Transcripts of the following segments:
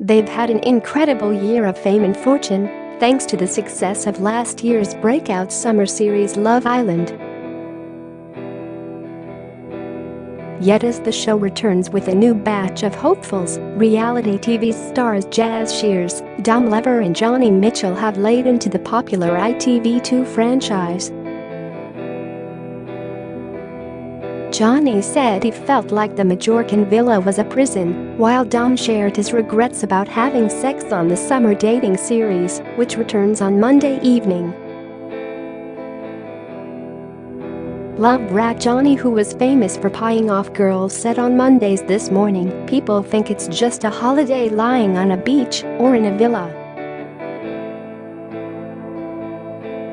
They've had an incredible year of fame and fortune, thanks to the success of last year's breakout summer series Love Island.Yet as the show returns with a new batch of hopefuls, reality TV stars Jess Shears, Lever and Jonny Mitchell have laid into the popular ITV2 franchise. Jonny said he felt like the Majorcan villa was a prison, while Dom shared his regrets about having sex on the summer dating series, which returns on Monday evening. Love rat Jonny, who was famous for pieing off girls, said on Mondays this morning, "People think it's just a holiday lying on a beach or in a villa.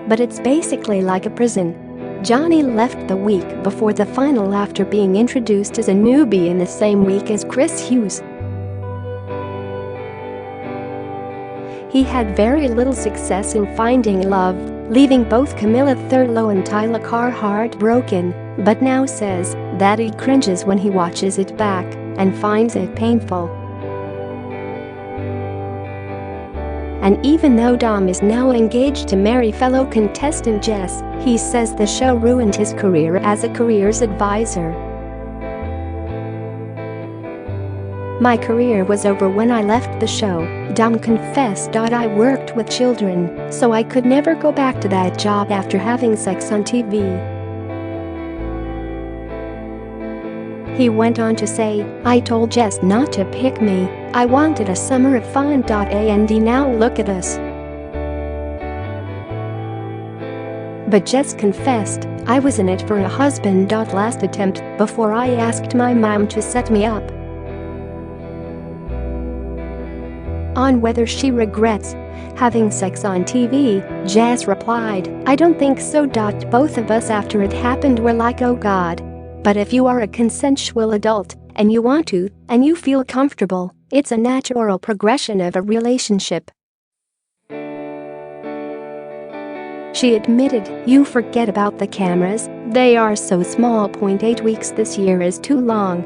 But it's basically like a prison." Jonny left the week before the final after being introduced as a newbie in the same week as Chris Hughes. He had very little success in finding love, leaving both Camilla Thurlow and Tyla Carr heartbroken, but now says that he cringes when he watches it back and finds it painful. And even though Dom is now engaged to marry fellow contestant Jess, he says the show ruined his career as a careers advisor. "My career was over when I left the show," Dom confessed. "I worked with children, so I could never go back to that job after having sex on TV." He went on to say, "I told Jess not to pick me. I wanted a summer of fun.And now look at us." But Jess confessed, "I was in it for a husband.Last attempt before I asked my mom to set me up." On whether she regrets having sex on TV, Jess replied, "I don't think so. Both of us after it happened were like, oh God. But if you are a consensual adult, and you want to, and you feel comfortable, it's a natural progression of a relationship." She admitted, "You forget about the cameras, they are so small. 8 weeks this year is too long."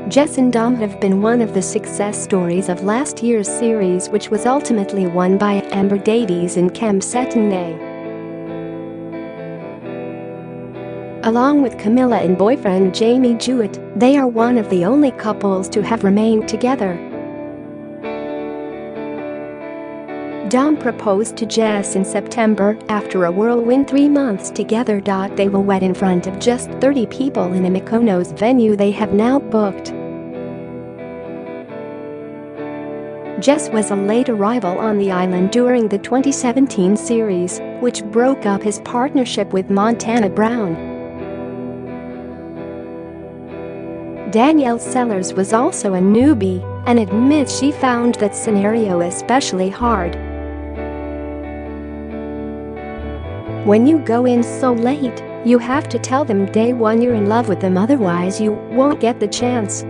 Jess and Dom have been one of the success stories of last year's series, which was ultimately won by Davies and Cetinay.Along with Camilla and boyfriend Jamie Jewitt, they are one of the only couples to have remained together. Dom proposed to Jess in September after a whirlwind 3 months together. They will wed in front of just 30 people in a Mykonos venue they have now booked. Jess was a late arrival on the island during the 2017 series, which broke up his partnership with Montana Brown.Danielle Sellers was also a newbie and admits she found that scenario especially hard. "When you go in so late, you have to tell them day one you're in love with them, otherwise you won't get the chance."